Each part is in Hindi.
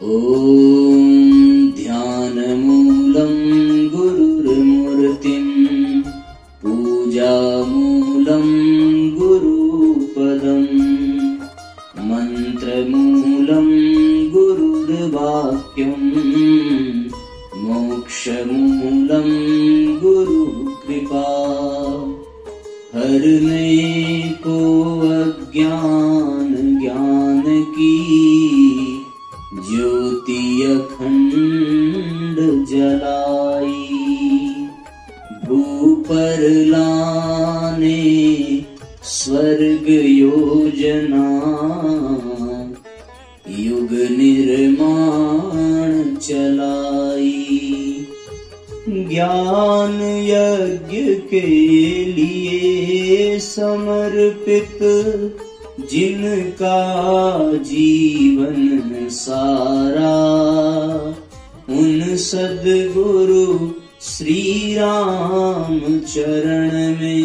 ॐ ध्यानमूलं गुरुर्मूर्तिं पूजामूलं गुरुपदं मन्त्रमूलं गुरुर्वाक्यं मोक्षमूलं गुरुकृपा हरने को अज्ञान ज्ञान की ज्योति अखंड जलाई भूपर लाने स्वर्ग योजना युग निर्माण चलाई ज्ञान यज्ञ के लिए समर्पित जिनका जीवन सारा उन सद्गुरु श्री राम चरण में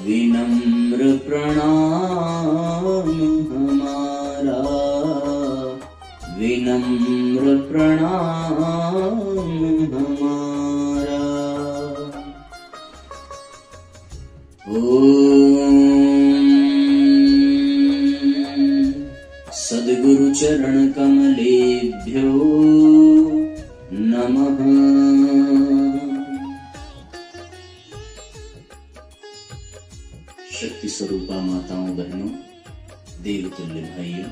विनम्र प्रणाम हमारा विनम्र प्रणाम हमारा। सद्गुरु चरण कमलेभ्यो नमः। शक्ति स्वरूपा माताओं बहनों, देवतुल्य भाइयों,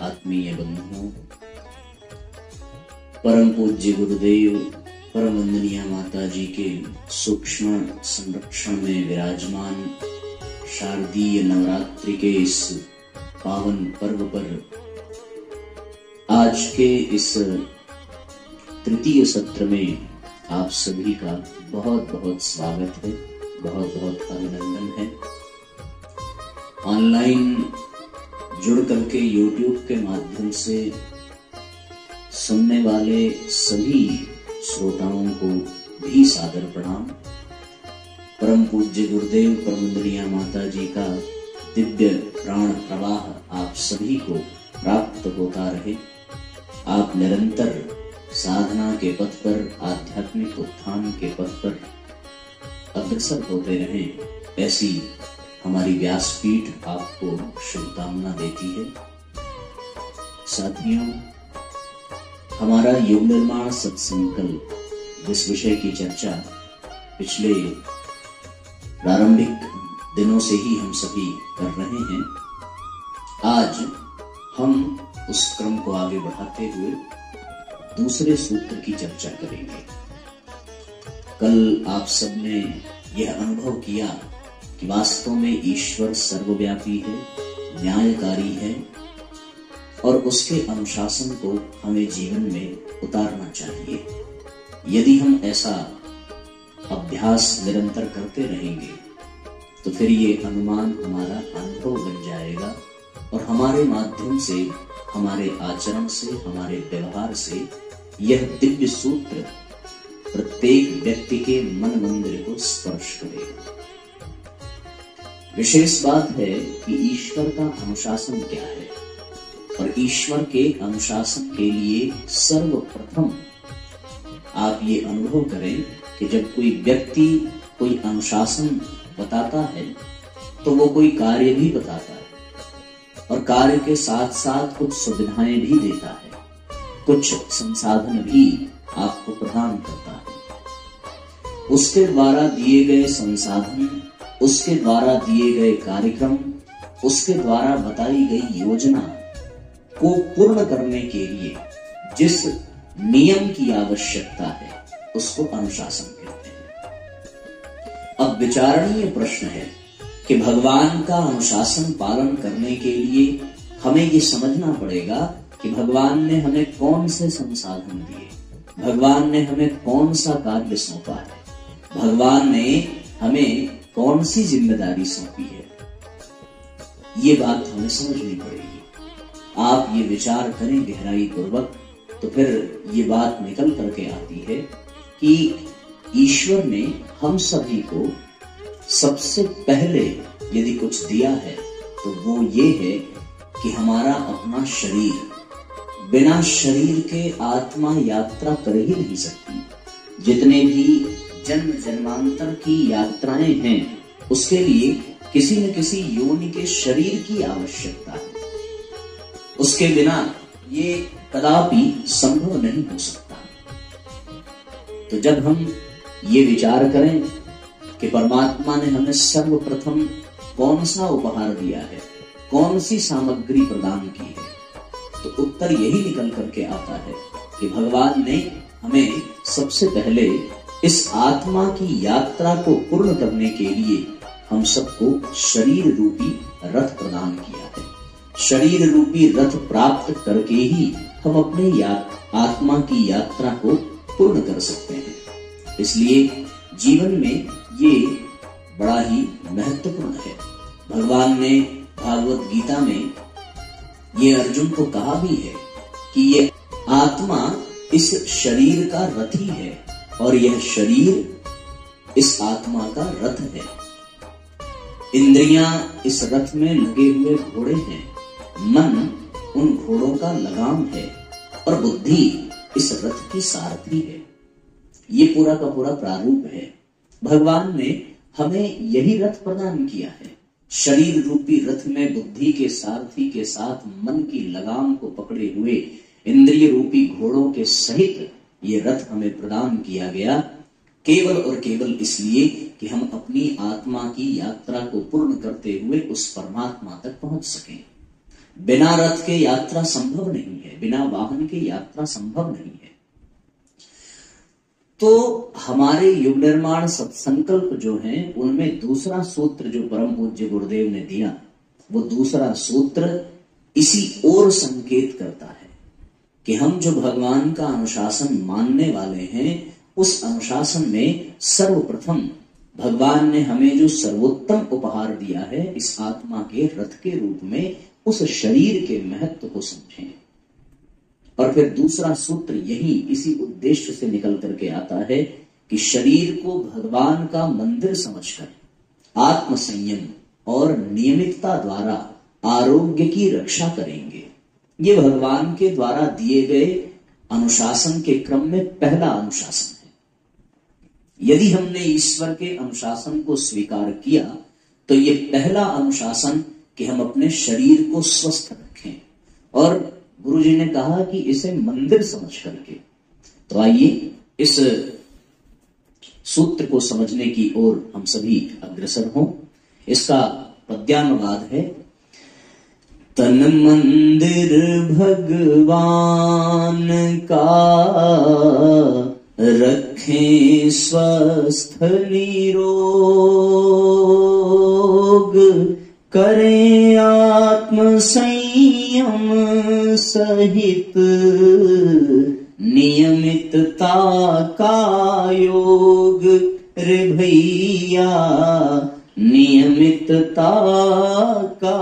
आत्मीय बंधुओं, परम पूज्य गुरुदेव परम वंदनीय माता जी के सूक्ष्म संरक्षण में विराजमान शारदीय नवरात्रि के इस पावन पर्व पर आज के इस तृतीय सत्र में आप सभी का बहुत बहुत स्वागत है, बहुत बहुत अभिनंदन है। ऑनलाइन जुड़ करके YouTube के माध्यम से सुनने वाले सभी श्रोताओं को भी सादर प्रणाम। परम पूज्य गुरुदेव परम वंदनीय माता जी का दिव्य प्राण प्रवाह आप सभी को प्राप्त होता रहे। आप निरंतर साधना के पथ पर, आध्यात्मिक उत्थान के पथ पर अग्रसर होते रहें, ऐसी हमारी व्यासपीठ आपको शुभकामना देती है। साथियों, हमारा युग निर्माण सत्संकल्प जिस विषय की चर्चा पिछले प्रारंभिक दिनों से ही हम सभी कर रहे हैं, आज हम उस क्रम को आगे बढ़ाते हुए दूसरे सूत्र की चर्चा करेंगे। कल आप सबने यह अनुभव किया कि वास्तव में ईश्वर सर्वव्यापी है, न्यायकारी है और उसके अनुशासन को हमें जीवन में उतारना चाहिए। यदि हम ऐसा अभ्यास निरंतर करते रहेंगे तो फिर ये अनुमान हमारा अनुभव बन जाएगा और हमारे माध्यम से, हमारे आचरण से, हमारे व्यवहार से यह दिव्य सूत्र प्रत्येक व्यक्ति के मन मंदिर को स्पर्श करेगा। विशेष बात है कि ईश्वर का अनुशासन क्या है और ईश्वर के अनुशासन के लिए सर्वप्रथम आप ये अनुभव करें कि जब कोई व्यक्ति कोई अनुशासन बताता है तो वो कोई कार्य भी बताता है और कार्य के साथ साथ कुछ सुविधाएं भी देता है, कुछ संसाधन भी आपको प्रदान करता है। उसके द्वारा दिए गए संसाधन, उसके द्वारा दिए गए कार्यक्रम, उसके द्वारा बताई गई योजना को पूर्ण करने के लिए जिस नियम की आवश्यकता है उसको अनुशासन कहते हैं। अब विचारणीय प्रश्न है कि भगवान का अनुशासन पालन करने के लिए हमें ये समझना पड़ेगा कि भगवान ने हमें कौन से संसाधन दिए, भगवान ने हमें कौन सा कार्य सौंपा है, भगवान ने हमें कौन सी जिम्मेदारी सौंपी है। ये बात हमें समझनी पड़ेगी। आप ये विचार करें गहराई पूर्वक तो फिर ये बात निकल करके आती है कि ईश्वर ने हम सभी को सबसे पहले यदि कुछ दिया है तो वो ये है कि हमारा अपना शरीर, बिना शरीर के आत्मा यात्रा कर ही नहीं सकती। जितने भी जन्म जन्मांतर की यात्राएं हैं, उसके लिए किसी न किसी योनि के शरीर की आवश्यकता है। उसके बिना ये कदापि संभव नहीं हो सकता। तो जब हम ये विचार करें कि परमात्मा ने हमें सर्वप्रथम कौन सा उपहार दिया है, कौन सी सामग्री प्रदान की है, तो उत्तर यही निकल करके आता है कि भगवान ने हमें सबसे पहले इस आत्मा की यात्रा को पूर्ण करने के लिए हम सबको शरीर रूपी रथ प्रदान किया है। शरीर रूपी रथ प्राप्त करके ही हम अपने आत्मा की यात्रा को पूर्ण कर सकते हैं। इसलिए जीवन में ये बड़ा ही महत्वपूर्ण है। भगवान ने भागवत गीता में ये अर्जुन को कहा भी है कि ये आत्मा इस शरीर का रथ ही है और यह शरीर इस आत्मा का रथ है। इंद्रियां इस रथ में लगे हुए घोड़े हैं, मन उन घोड़ों का लगाम है और बुद्धि इस रथ की सारथी है। ये पूरा का पूरा प्रारूप है। भगवान ने हमें यही रथ प्रदान किया है। शरीर रूपी रथ में बुद्धि के सारथी के साथ मन की लगाम को पकड़े हुए इंद्रिय रूपी घोड़ों के सहित ये रथ हमें प्रदान किया गया, केवल और केवल इसलिए कि हम अपनी आत्मा की यात्रा को पूर्ण करते हुए उस परमात्मा तक पहुंच सकें। बिना रथ के यात्रा संभव नहीं है, बिना वाहन के यात्रा संभव नहीं है। तो हमारे युग निर्माण सत्संकल्प जो हैं, उनमें दूसरा सूत्र जो परम पूज्य गुरुदेव ने दिया, वो दूसरा सूत्र इसी ओर संकेत करता है कि हम जो भगवान का अनुशासन मानने वाले हैं, उस अनुशासन में सर्वप्रथम भगवान ने हमें जो सर्वोत्तम उपहार दिया है, इस आत्मा के रथ के रूप में, उस शरीर के महत्व को समझें। और फिर दूसरा सूत्र यही इसी उद्देश्य से निकल करके आता है कि शरीर को भगवान का मंदिर समझकर आत्म संयम और नियमितता द्वारा आरोग्य की रक्षा करेंगे। ये भगवान के द्वारा दिए गए अनुशासन के क्रम में पहला अनुशासन है। यदि हमने ईश्वर के अनुशासन को स्वीकार किया तो ये पहला अनुशासन कि हम अपने शरीर को स्वस्थ रखें, और गुरुजी ने कहा कि इसे मंदिर समझ करके। तो आइए इस सूत्र को समझने की ओर हम सभी अग्रसर हों। इसका पद्यानुवाद है। तन मंदिर भगवान का रखें स्वस्थ निरोग, करें आत्म संयम सहित नियमितता का योग। रे भैया नियमितता का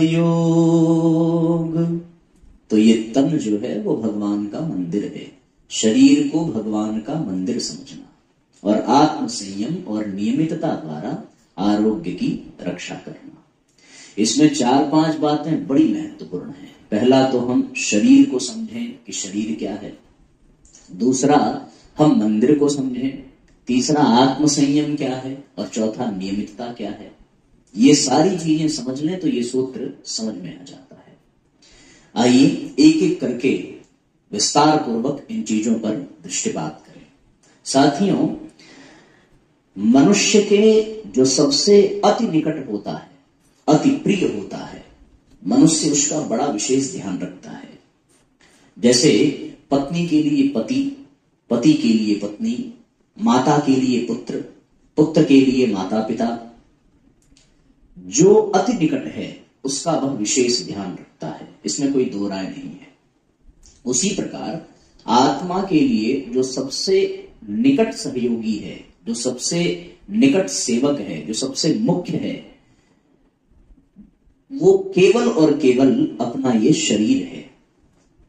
योग। तो ये तन जो है वो भगवान का मंदिर है। शरीर को भगवान का मंदिर समझना और आत्म संयम और नियमितता द्वारा आरोग्य की रक्षा करना। इसमें 4-5 बातें बड़ी महत्वपूर्ण हैं। पहला तो हम शरीर को समझें कि शरीर क्या है। दूसरा हम मंदिर को समझें। तीसरा आत्म संयम क्या है, और चौथा नियमितता क्या है। ये सारी चीजें समझ लें तो ये सूत्र समझ में आ जाता है। आइए एक एक करके विस्तार पूर्वक इन चीजों पर दृष्टिपात करें। साथियों, मनुष्य के जो सबसे अति निकट होता है, अति प्रिय होता है, मनुष्य उसका बड़ा विशेष ध्यान रखता है। जैसे पत्नी के लिए पति, पति के लिए पत्नी, माता के लिए पुत्र, पुत्र के लिए माता पिता, जो अति निकट है उसका वह विशेष ध्यान रखता है। इसमें कोई दो राय नहीं है। उसी प्रकार आत्मा के लिए जो सबसे निकट सहयोगी है, जो सबसे निकट सेवक है, जो सबसे मुख्य है, वो केवल और केवल अपना ये शरीर है।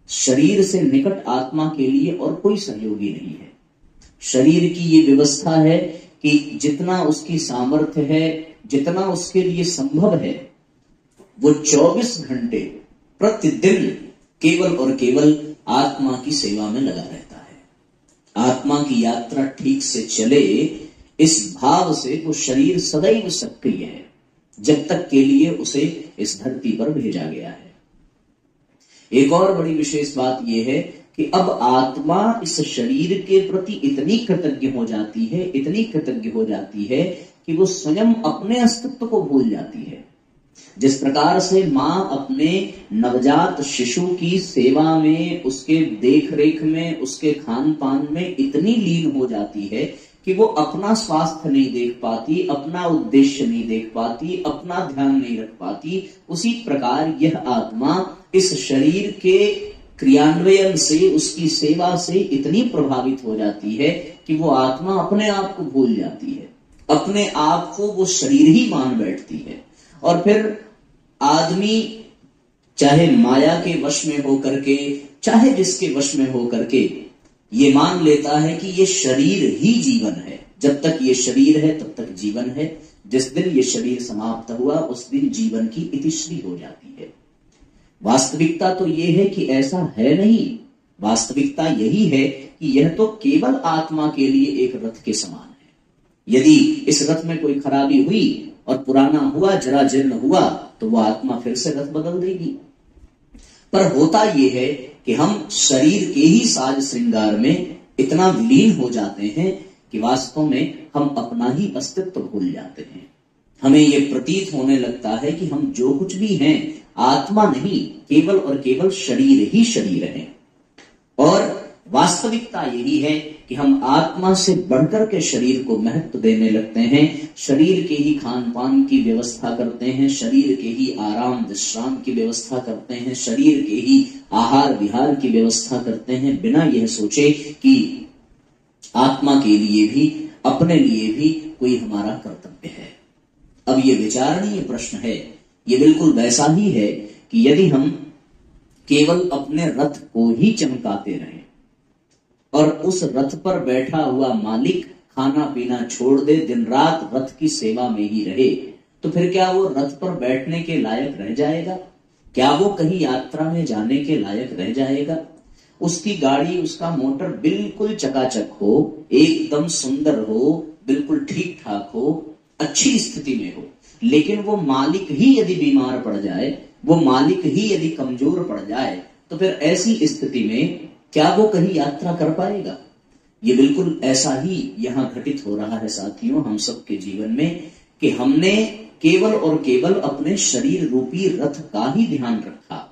शरीर से निकट आत्मा के लिए और कोई सहयोगी नहीं है। शरीर की ये व्यवस्था है कि जितना उसकी सामर्थ्य है, जितना उसके लिए संभव है, वो 24 घंटे प्रतिदिन केवल और केवल आत्मा की सेवा में लगा रहता है। आत्मा की यात्रा ठीक से चले, इस भाव से वो शरीर सदैव सक्रिय है जब तक के लिए उसे इस धरती पर भेजा गया है। एक और बड़ी विशेष बात यह है कि अब आत्मा इस शरीर के प्रति इतनी कृतज्ञ हो जाती है, इतनी कृतज्ञ हो जाती है कि वो स्वयं अपने अस्तित्व को भूल जाती है। जिस प्रकार से मां अपने नवजात शिशु की सेवा में, उसके देख रेख में, उसके खान पान में इतनी लीन हो जाती है कि वो अपना स्वास्थ्य नहीं देख पाती, अपना उद्देश्य नहीं देख पाती, अपना ध्यान नहीं रख पाती, उसी प्रकार यह आत्मा इस शरीर के क्रियान्वयन से, उसकी सेवा से इतनी प्रभावित हो जाती है कि वो आत्मा अपने आप को भूल जाती है, अपने आप को वो शरीर ही मान बैठती है। और फिर आदमी चाहे माया के वश में हो करके, चाहे जिसके वश में हो करके, ये मान लेता है कि ये शरीर ही जीवन है। जब तक ये शरीर है तब तक जीवन है। जिस दिन ये शरीर समाप्त हुआ उस दिन जीवन की इतिश्री हो जाती है। वास्तविकता तो ये है कि ऐसा है नहीं। वास्तविकता यही है कि यह तो केवल आत्मा के लिए एक रथ के समान है। यदि इस रथ में कोई खराबी हुई और पुराना हुआ, जरा जीर्ण हुआ, तो वह आत्मा फिर से रथ बदल देगी। पर होता यह है कि हम शरीर के ही साज श्रृंगार में इतना विलीन हो जाते हैं कि वास्तव में हम अपना ही अस्तित्व भूल जाते हैं। हमें यह प्रतीत होने लगता है कि हम जो कुछ भी हैं आत्मा नहीं, केवल और केवल शरीर ही शरीर है। और वास्तविकता यही है कि हम आत्मा से बढ़कर के शरीर को महत्व देने लगते हैं, शरीर के ही खान पान की व्यवस्था करते हैं, शरीर के ही आराम विश्राम की व्यवस्था करते हैं, शरीर के ही आहार विहार की व्यवस्था करते हैं, बिना यह सोचे कि आत्मा के लिए भी, अपने लिए भी कोई हमारा कर्तव्य है। अब ये विचारणीय प्रश्न है। ये बिल्कुल वैसा ही है कि यदि हम केवल अपने रथ को ही चमकाते रहें और उस रथ पर बैठा हुआ मालिक खाना पीना छोड़ दे, दिन रात रथ की सेवा में ही रहे, तो फिर क्या वो रथ पर बैठने के लायक रह जाएगा? क्या वो कहीं यात्रा में जाने के लायक रह जाएगा? उसकी गाड़ी, उसका मोटर बिल्कुल चकाचक हो, एकदम सुंदर हो, बिल्कुल ठीक ठाक हो, अच्छी स्थिति में हो, लेकिन वो मालिक ही यदि बीमार पड़ जाए, वो मालिक ही यदि कमजोर पड़ जाए, तो फिर ऐसी स्थिति में क्या वो कहीं यात्रा कर पाएगा? ये बिल्कुल ऐसा ही यहां घटित हो रहा है साथियों हम सबके जीवन में, कि हमने केवल और केवल अपने शरीर रूपी रथ का ही ध्यान रखा।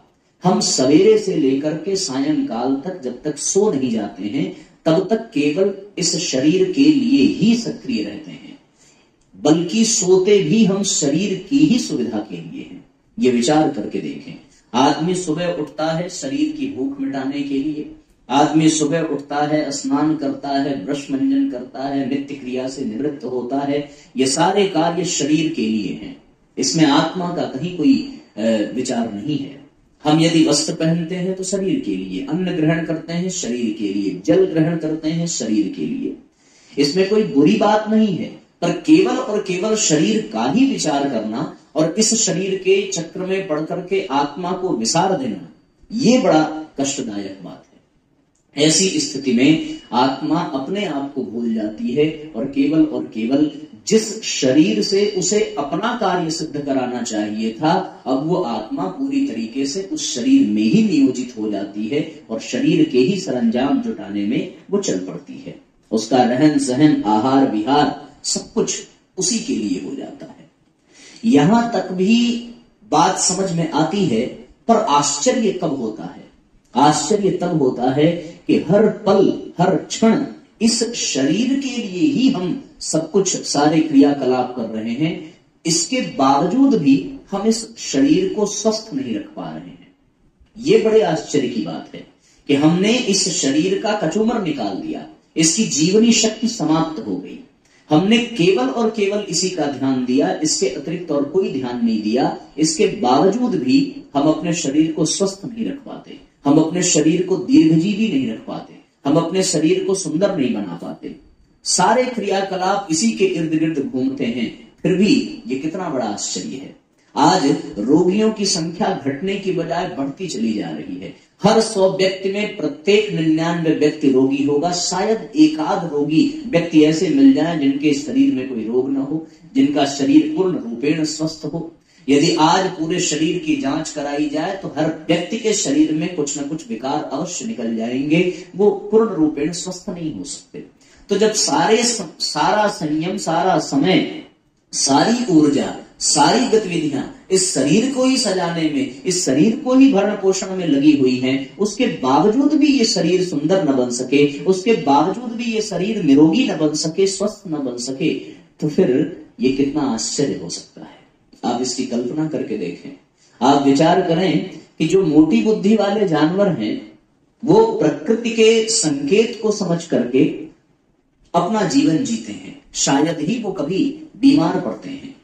हम सवेरे से लेकर के सायंकाल तक, जब तक सो नहीं जाते हैं, तब तक केवल इस शरीर के लिए ही सक्रिय रहते हैं, बल्कि सोते भी हम शरीर की ही सुविधा के लिए हैं। ये विचार करके देखें। आदमी सुबह उठता है शरीर की भूख मिटाने के लिए, आदमी सुबह उठता है, स्नान करता है, ब्रश मंजन करता है, नित्य क्रिया से निवृत्त होता है। ये सारे कार्य शरीर के लिए हैं, इसमें आत्मा का कहीं कोई विचार नहीं है। हम यदि वस्त्र पहनते हैं तो शरीर के लिए, अन्न ग्रहण करते हैं शरीर के लिए, जल ग्रहण करते हैं शरीर के लिए, इसमें कोई बुरी बात नहीं है। पर केवल और केवल शरीर का ही विचार करना और इस शरीर के चक्र में पड़ करके आत्मा को विसार देना, ये बड़ा कष्टदायक बात है। ऐसी स्थिति में आत्मा अपने आप को भूल जाती है और केवल जिस शरीर से उसे अपना कार्य सिद्ध कराना चाहिए था, अब वो आत्मा पूरी तरीके से उस शरीर में ही नियोजित हो जाती है और शरीर के ही सरंजाम जुटाने में वो चल पड़ती है। उसका रहन सहन, आहार विहार सब कुछ उसी के लिए हो जाता है। यहां तक भी बात समझ में आती है, पर आश्चर्य कब होता है? आश्चर्य तब होता है कि हर पल हर क्षण इस शरीर के लिए ही हम सब कुछ, सारे क्रियाकलाप कर रहे हैं, इसके बावजूद भी हम इस शरीर को स्वस्थ नहीं रख पा रहे हैं। ये बड़े आश्चर्य की बात है कि हमने इस शरीर का कचूमर निकाल दिया, इसकी जीवनी शक्ति समाप्त हो गई। हमने केवल और केवल इसी का ध्यान दिया, इसके अतिरिक्त और कोई ध्यान नहीं दिया। इसके बावजूद भी हम अपने शरीर को स्वस्थ नहीं रख पाते, हम अपने शरीर को दीर्घजीवी नहीं रख पाते, हम अपने शरीर को सुंदर नहीं बना पाते। सारे क्रियाकलाप इसी के इर्द गिर्द घूमते हैं, फिर भी ये कितना बड़ा आश्चर्य है। आज रोगियों की संख्या घटने की बजाय बढ़ती चली जा रही है। हर 100 व्यक्ति में प्रत्येक 99 व्यक्ति रोगी होगा। शायद एकाध रोगी व्यक्ति ऐसे मिल जाए जिनके शरीर में कोई रोग न हो, जिनका शरीर पूर्ण रूपेण स्वस्थ हो। यदि आज पूरे शरीर की जांच कराई जाए तो हर व्यक्ति के शरीर में कुछ न कुछ विकार अवश्य निकल जाएंगे, वो पूर्ण रूपेण स्वस्थ नहीं हो सकते। तो जब सारा संयम, सारा समय, सारी ऊर्जा, सारी गतिविधियां इस शरीर को ही सजाने में, इस शरीर को ही भरण पोषण में लगी हुई हैं, उसके बावजूद भी ये शरीर सुंदर न बन सके, उसके बावजूद भी ये शरीर निरोगी न बन सके, स्वस्थ न बन सके, तो फिर ये कितना आश्चर्य हो सकता है। आप इसकी कल्पना करके देखें। आप विचार करें कि जो मोटी बुद्धि वाले जानवर हैं वो प्रकृति के संकेत को समझ करके अपना जीवन जीते हैं, शायद ही वो कभी बीमार पड़ते हैं।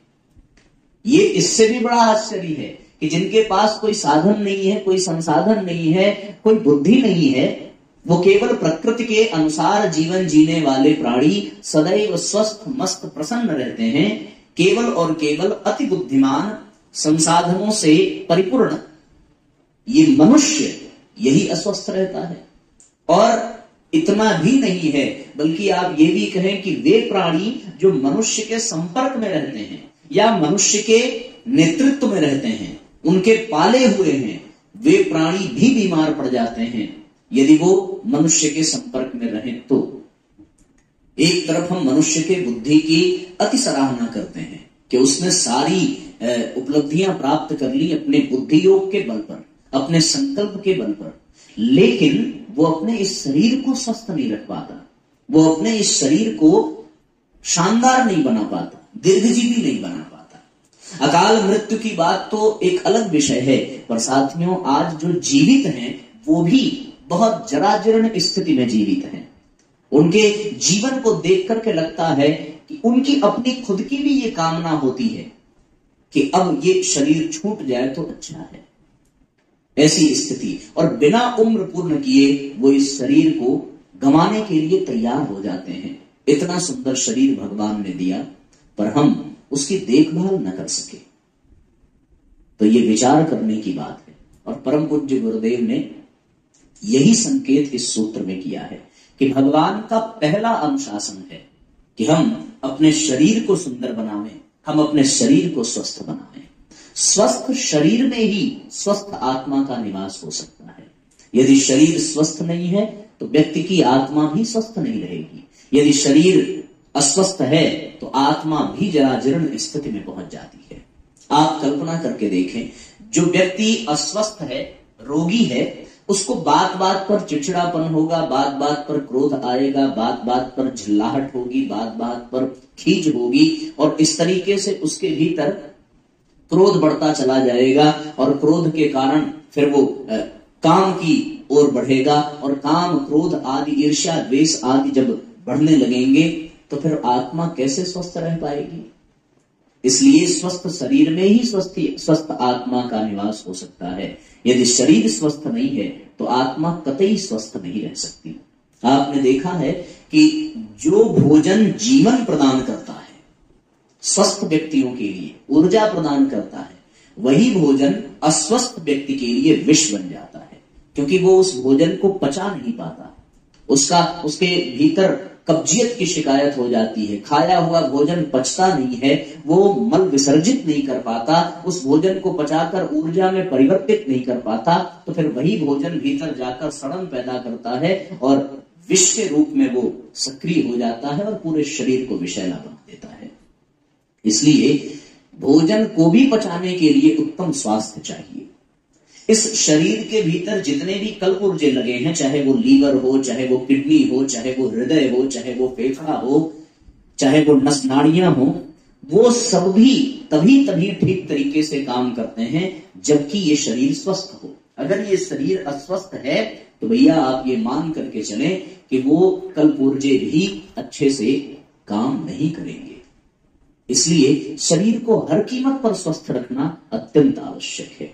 ये इससे भी बड़ा आश्चर्य है कि जिनके पास कोई साधन नहीं है, कोई संसाधन नहीं है, कोई बुद्धि नहीं है, वो केवल प्रकृति के अनुसार जीवन जीने वाले प्राणी सदैव स्वस्थ, मस्त, प्रसन्न रहते हैं। केवल और केवल अति बुद्धिमान, संसाधनों से परिपूर्ण ये मनुष्य यही अस्वस्थ रहता है। और इतना भी नहीं है, बल्कि आप ये भी कहें कि वे प्राणी जो मनुष्य के संपर्क में रहते हैं या मनुष्य के नेतृत्व में रहते हैं, उनके पाले हुए हैं, वे प्राणी भी बीमार पड़ जाते हैं यदि वो मनुष्य के संपर्क में रहें तो। एक तरफ हम मनुष्य के बुद्धि की अति सराहना करते हैं कि उसने सारी उपलब्धियां प्राप्त कर ली अपने बुद्धि योग के बल पर, अपने संकल्प के बल पर, लेकिन वो अपने इस शरीर को स्वस्थ नहीं रख पाता, वो अपने इस शरीर को शानदार नहीं बना पाता, दीर्घजीवी नहीं बना पाता। अकाल मृत्यु की बात तो एक अलग विषय है, पर साथियों आज जो जीवित हैं वो भी बहुत जराजीर्ण स्थिति में जीवित हैं। उनके जीवन को देख करके लगता है कि उनकी अपनी खुद की भी ये कामना होती है कि अब ये शरीर छूट जाए तो अच्छा है, ऐसी स्थिति। और बिना उम्र पूर्ण किए वो इस शरीर को गंवाने के लिए तैयार हो जाते हैं। इतना सुंदर शरीर भगवान ने दिया पर हम उसकी देखभाल न कर सके, तो ये विचार करने की बात है। और परम पूज्य गुरुदेव ने यही संकेत इस सूत्र में किया है कि भगवान का पहला अनुशासन है कि हम अपने शरीर को सुंदर बनावें, हम अपने शरीर को स्वस्थ बनावें। स्वस्थ शरीर में ही स्वस्थ आत्मा का निवास हो सकता है। यदि शरीर स्वस्थ नहीं है तो व्यक्ति की आत्मा भी स्वस्थ नहीं रहेगी। यदि शरीर अस्वस्थ है तो आत्मा भी जराजीर्ण स्थिति में पहुंच जाती है। आप कल्पना करके देखें, जो व्यक्ति अस्वस्थ है, रोगी है, उसको बात बात पर चिड़चिड़ापन होगा, बात बात पर क्रोध आएगा, बात बात पर झल्लाहट होगी, बात बात पर खींच होगी, और इस तरीके से उसके भीतर क्रोध बढ़ता चला जाएगा। और क्रोध के कारण फिर वो काम की ओर बढ़ेगा, और काम, क्रोध आदि, ईर्ष्या, द्वेष आदि जब बढ़ने लगेंगे तो फिर आत्मा कैसे स्वस्थ रह पाएगी। इसलिए स्वस्थ शरीर में ही स्वस्थ आत्मा का निवास हो सकता है। यदि शरीर स्वस्थ नहीं है तो आत्मा कतई स्वस्थ नहीं रह सकती। आपने देखा है कि जो भोजन जीवन प्रदान करता है, स्वस्थ व्यक्तियों के लिए ऊर्जा प्रदान करता है, वही भोजन अस्वस्थ व्यक्ति के लिए विष बन जाता है, क्योंकि वो उस भोजन को पचा नहीं पाता। उसके भीतर कब्जियत की शिकायत हो जाती है, खाया हुआ भोजन पचता नहीं है, वो मल विसर्जित नहीं कर पाता, उस भोजन को पचाकर ऊर्जा में परिवर्तित नहीं कर पाता, तो फिर वही भोजन भीतर जाकर सड़न पैदा करता है और विष के रूप में वो सक्रिय हो जाता है और पूरे शरीर को विषैला बना देता है। इसलिए भोजन को भी पचाने के लिए उत्तम स्वास्थ्य चाहिए। इस शरीर के भीतर जितने भी कलपुर्जे लगे हैं, चाहे वो लीवर हो, चाहे वो किडनी हो, चाहे वो हृदय हो, चाहे वो फेफड़ा हो, चाहे वो नस नाड़ियां हो, वो सब भी तभी ठीक तरीके से काम करते हैं जबकि ये शरीर स्वस्थ हो। अगर ये शरीर अस्वस्थ है तो भैया आप ये मान करके चलें कि वो कलपुर्जे भी अच्छे से काम नहीं करेंगे। इसलिए शरीर को हर कीमत पर स्वस्थ रखना अत्यंत आवश्यक है।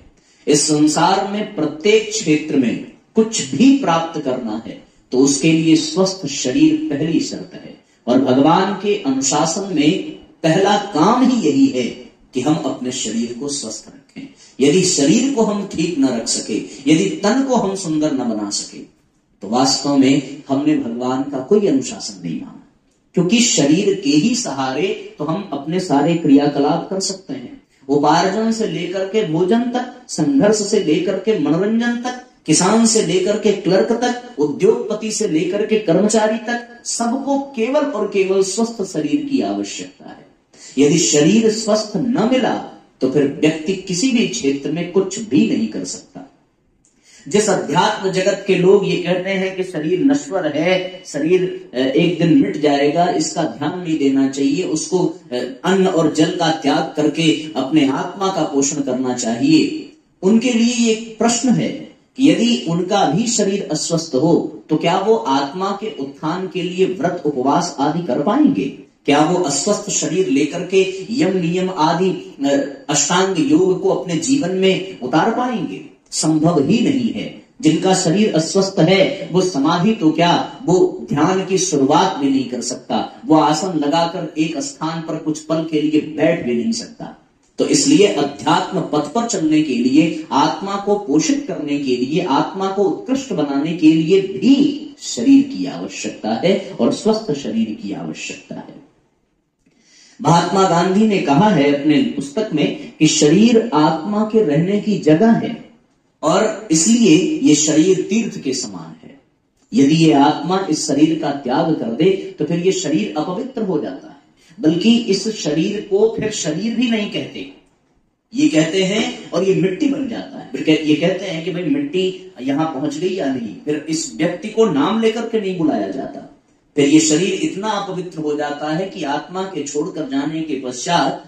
इस संसार में प्रत्येक क्षेत्र में कुछ भी प्राप्त करना है तो उसके लिए स्वस्थ शरीर पहली शर्त है। और भगवान के अनुशासन में पहला काम ही यही है कि हम अपने शरीर को स्वस्थ रखें। यदि शरीर को हम ठीक न रख सके, यदि तन को हम सुंदर न बना सके, तो वास्तव में हमने भगवान का कोई अनुशासन नहीं माना। क्योंकि शरीर के ही सहारे तो हम अपने सारे क्रियाकलाप कर सकते हैं। उपार्जन से लेकर के भोजन तक, संघर्ष से लेकर के मनोरंजन तक, किसान से लेकर के क्लर्क तक, उद्योगपति से लेकर के कर्मचारी तक, सबको केवल और केवल स्वस्थ शरीर की आवश्यकता है। यदि शरीर स्वस्थ न मिला तो फिर व्यक्ति किसी भी क्षेत्र में कुछ भी नहीं कर सकता। जिस अध्यात्म जगत के लोग ये कहते हैं कि शरीर नश्वर है, शरीर एक दिन मिट जाएगा, इसका ध्यान नहीं देना चाहिए, उसको अन्न और जल का त्याग करके अपने आत्मा का पोषण करना चाहिए, उनके लिए एक प्रश्न है कि यदि उनका भी शरीर अस्वस्थ हो तो क्या वो आत्मा के उत्थान के लिए व्रत उपवास आदि कर पाएंगे? क्या वो अस्वस्थ शरीर लेकर के यम नियम आदि अष्टांग योग को अपने जीवन में उतार पाएंगे? संभव ही नहीं है। जिनका शरीर अस्वस्थ है वो समाधि तो क्या, वो ध्यान की शुरुआत भी नहीं कर सकता, वो आसन लगाकर एक स्थान पर कुछ पल के लिए बैठ भी नहीं सकता। तो इसलिए अध्यात्म पथ पर चलने के लिए, आत्मा को पोषित करने के लिए, आत्मा को उत्कृष्ट बनाने के लिए भी शरीर की आवश्यकता है और स्वस्थ शरीर की आवश्यकता है। महात्मा गांधी ने कहा है अपने पुस्तक में कि शरीर आत्मा के रहने की जगह है और इसलिए ये शरीर तीर्थ के समान है। यदि ये आत्मा इस शरीर का त्याग कर दे तो फिर ये शरीर अपवित्र हो जाता है। बल्कि इस शरीर को फिर शरीर भी नहीं कहते, ये कहते हैं और ये मिट्टी बन जाता है। फिर ये कहते हैं कि भाई मिट्टी यहां पहुंच गई या नहीं, फिर इस व्यक्ति को नाम लेकर के नहीं बुलाया जाता। फिर ये शरीर इतना अपवित्र हो जाता है कि आत्मा के छोड़कर जाने के पश्चात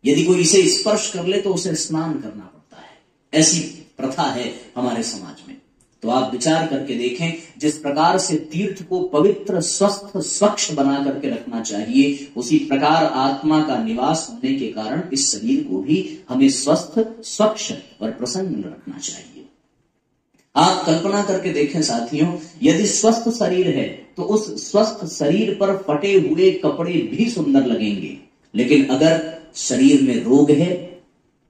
यदि कोई इसे स्पर्श कर ले तो उसे स्नान करना पड़ता है। ऐसी प्रथा है हमारे समाज में। तो आप विचार करके देखें, जिस प्रकार से तीर्थ को पवित्र, स्वस्थ, स्वच्छ बना करके रखना चाहिए, उसी प्रकार आत्मा का निवास होने के कारण इस शरीर को भी हमें स्वस्थ, स्वच्छ और प्रसन्न रखना चाहिए। आप कल्पना करके देखें साथियों, यदि स्वस्थ शरीर है तो उस स्वस्थ शरीर पर फटे हुए कपड़े भी सुंदर लगेंगे, लेकिन अगर शरीर में रोग है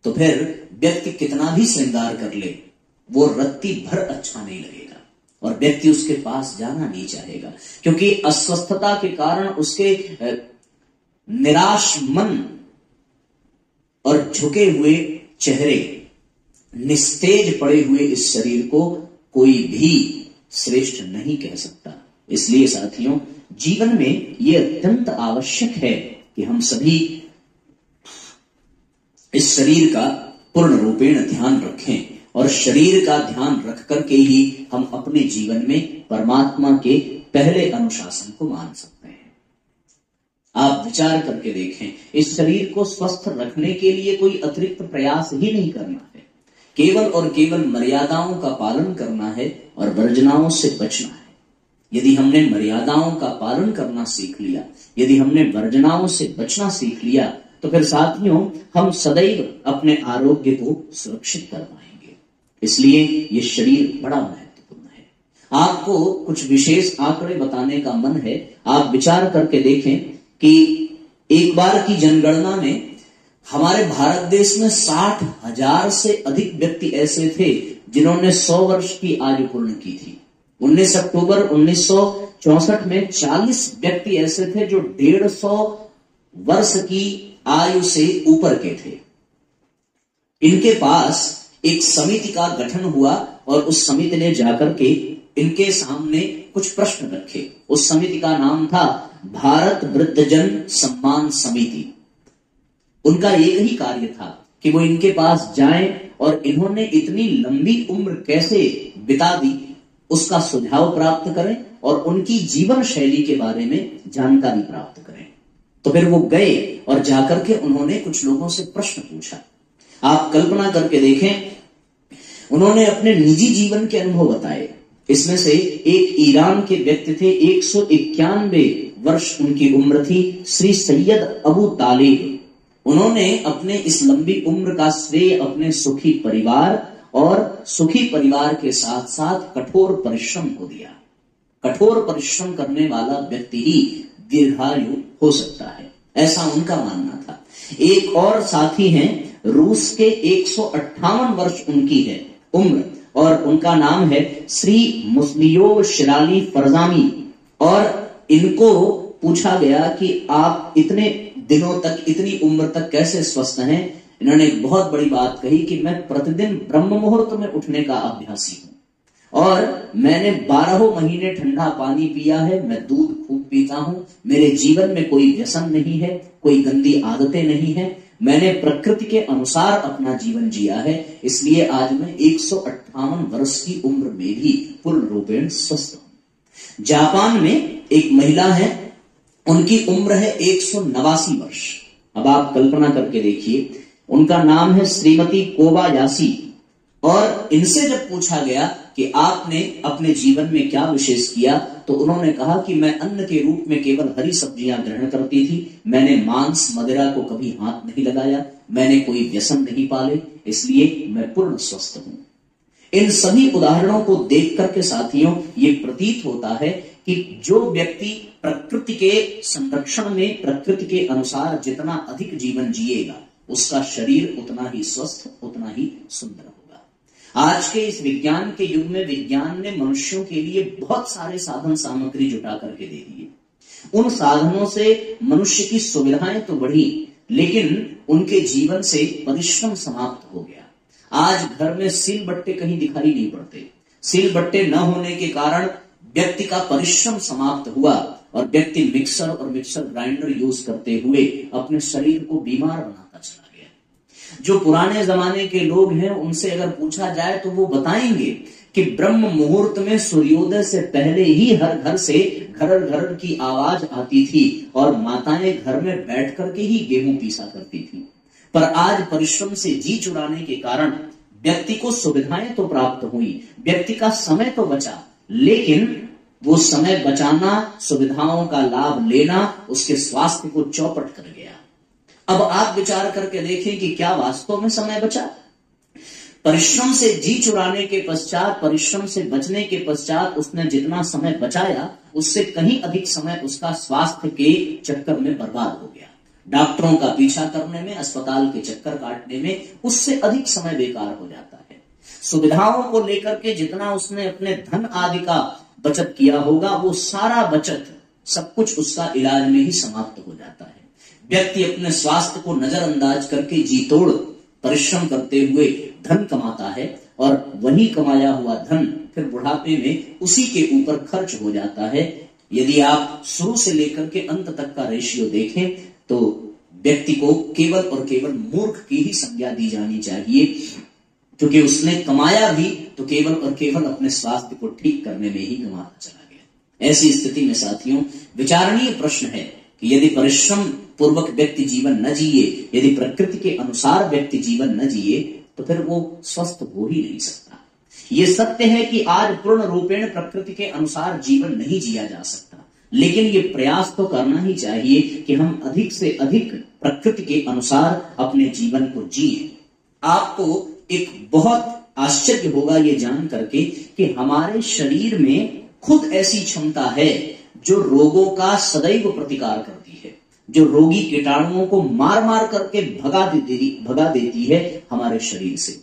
तो फिर व्यक्ति कितना भी श्रृंगार कर ले, वो रत्ती भर अच्छा नहीं लगेगा और व्यक्ति उसके पास जाना नहीं चाहेगा। क्योंकि अस्वस्थता के कारण उसके निराश मन और झुके हुए चेहरे, निस्तेज पड़े हुए इस शरीर को कोई भी श्रेष्ठ नहीं कह सकता। इसलिए साथियों, जीवन में ये अत्यंत आवश्यक है कि हम सभी इस शरीर का पूर्ण रूपेण ध्यान रखें और शरीर का ध्यान रख करके ही हम अपने जीवन में परमात्मा के पहले अनुशासन को मान सकते हैं। आप विचार करके देखें, इस शरीर को स्वस्थ रखने के लिए कोई अतिरिक्त प्रयास ही नहीं करना है, केवल और केवल मर्यादाओं का पालन करना है और वर्जनाओं से बचना है। यदि हमने मर्यादाओं का पालन करना सीख लिया, यदि हमने वर्जनाओं से बचना सीख लिया, तो फिर साथियों हम सदैव अपने आरोग्य को सुरक्षित कर पाएंगे। इसलिए ये शरीर बड़ा महत्वपूर्ण है। आपको कुछ विशेष आंकड़े बताने का मन है। आप विचार करके देखें कि एक बार की जनगणना में हमारे भारत देश में 60,000 से अधिक व्यक्ति ऐसे थे जिन्होंने 100 वर्ष की आयु पूर्ण की थी। 19 अक्टूबर 1964 में 40 व्यक्ति ऐसे थे जो 150 वर्ष की आयु से ऊपर के थे। इनके पास एक समिति का गठन हुआ और उस समिति ने जाकर के इनके सामने कुछ प्रश्न रखे। उस समिति का नाम था भारत वृद्धजन सम्मान समिति। उनका एक ही कार्य था कि वो इनके पास जाएं और इन्होंने इतनी लंबी उम्र कैसे बिता दी उसका सुझाव प्राप्त करें और उनकी जीवन शैली के बारे में जानकारी प्राप्त करें। तो फिर वो गए और जाकर के उन्होंने कुछ लोगों से प्रश्न पूछा। आप कल्पना करके देखें, उन्होंने अपने निजी जीवन के अनुभव बताए। इसमें से एक ईरान के व्यक्ति थे, 191 वर्ष उनकी उम्र थी, श्री सैयद अबू तालिब। उन्होंने अपने इस लंबी उम्र का श्रेय अपने सुखी परिवार और सुखी परिवार के साथ साथ कठोर परिश्रम को दिया। कठोर परिश्रम करने वाला व्यक्ति ही दीर्घायु हो सकता है, ऐसा उनका मानना था। एक और साथी हैं, रूस के 158 वर्ष उनकी है उम्र, और उनका नाम है श्री मुस्लियोव शिराली फरजामी। और इनको पूछा गया कि आप इतने दिनों तक, इतनी उम्र तक कैसे स्वस्थ हैं। इन्होंने एक बहुत बड़ी बात कही कि मैं प्रतिदिन ब्रह्म मुहूर्त में उठने का अभ्यासी हूं और मैंने 12 महीने ठंडा पानी पिया है, मैं दूध खूब पीता हूं, मेरे जीवन में कोई व्यसन नहीं है, कोई गंदी आदतें नहीं है, मैंने प्रकृति के अनुसार अपना जीवन जिया है, इसलिए आज मैं 158 वर्ष की उम्र में भी पूर्ण रूपेण स्वस्थ हूं। जापान में एक महिला है, उनकी उम्र है 189 वर्ष। अब आप कल्पना करके देखिए, उनका नाम है श्रीमती कोबायाशी। और इनसे जब पूछा गया कि आपने अपने जीवन में क्या विशेष किया, तो उन्होंने कहा कि मैं अन्न के रूप में केवल हरी सब्जियां ग्रहण करती थी, मैंने मांस मदिरा को कभी हाथ नहीं लगाया, मैंने कोई व्यसन नहीं पाले, इसलिए मैं पूर्ण स्वस्थ हूं। इन सभी उदाहरणों को देख करके साथियों ये प्रतीत होता है कि जो व्यक्ति प्रकृति के संरक्षण में, प्रकृति के अनुसार जितना अधिक जीवन जिएगा, उसका शरीर उतना ही स्वस्थ, उतना ही सुंदर होगा। आज के इस विज्ञान के युग में विज्ञान ने मनुष्यों के लिए बहुत सारे साधन सामग्री जुटा करके दे दिए। उन साधनों से मनुष्य की सुविधाएं तो बढ़ी, लेकिन उनके जीवन से परिश्रम समाप्त हो गया। आज घर में सिल बट्टे कहीं दिखाई नहीं पड़ते। सिल बट्टे न होने के कारण व्यक्ति का परिश्रम समाप्त हुआ और व्यक्ति मिक्सर और मिक्सर ग्राइंडर यूज करते हुए अपने शरीर को बीमार बनाता चला गया। जो पुराने जमाने के लोग हैं, उनसे अगर पूछा जाए तो वो बताएंगे कि ब्रह्म मुहूर्त में सूर्योदय से पहले ही हर घर से घरर घरर की आवाज आती थी और माताएं घर में बैठ करके ही गेहूं पीसा करती थी। पर आज परिश्रम से जी चुराने के कारण व्यक्ति को सुविधाएं तो प्राप्त हुई, व्यक्ति का समय तो बचा, लेकिन वो समय बचाना, सुविधाओं का लाभ लेना उसके स्वास्थ्य को चौपट कर गया। अब आप विचार करके देखें कि क्या वास्तव में समय बचा? परिश्रम से जी चुराने के पश्चात, परिश्रम से बचने के पश्चात उसने जितना समय बचाया, उससे कहीं अधिक समय उसका स्वास्थ्य के चक्कर में बर्बाद हो गया। डॉक्टरों का पीछा करने में, अस्पताल के चक्कर काटने में उससे अधिक समय बेकार हो जाता है। सुविधाओं को लेकर के जितना उसने अपने धन आदि का बचत किया होगा, वो सारा बचत, सब कुछ उसका इलाज में ही समाप्त हो जाता है। व्यक्ति अपने स्वास्थ्य को नजरअंदाज करके जी तोड़ परिश्रम करते हुए धन कमाता है और वही कमाया हुआ धन फिर बुढ़ापे में उसी के ऊपर खर्च हो जाता है। यदि आप शुरू से लेकर के अंत तक का रेशियो देखें तो व्यक्ति को केवल और केवल मूर्ख की ही संज्ञा दी जानी चाहिए, क्योंकि उसने कमाया भी तो केवल और केवल अपने स्वास्थ्य को ठीक करने में ही कमाता चला गया। ऐसी स्थिति में साथियों विचारणीय प्रश्न है कि यदि परिश्रम पूर्वक व्यक्ति जीवन न जिए, यदि प्रकृति के अनुसार व्यक्ति जीवन न जिए, तो फिर वो स्वस्थ हो ही नहीं सकता। ये सत्य है कि आज पूर्ण रूपेण प्रकृति के अनुसार जीवन नहीं जिया जा सकता, लेकिन ये प्रयास तो करना ही चाहिए कि हम अधिक से अधिक प्रकृति के अनुसार अपने जीवन को जिए। आपको एक बहुत आश्चर्य होगा ये जान करके कि हमारे शरीर में खुद ऐसी क्षमता है जो रोगों का सदैव प्रतिकार करती है, जो रोगी कीटाणुओं को मार मार करके भगा देती है हमारे शरीर से।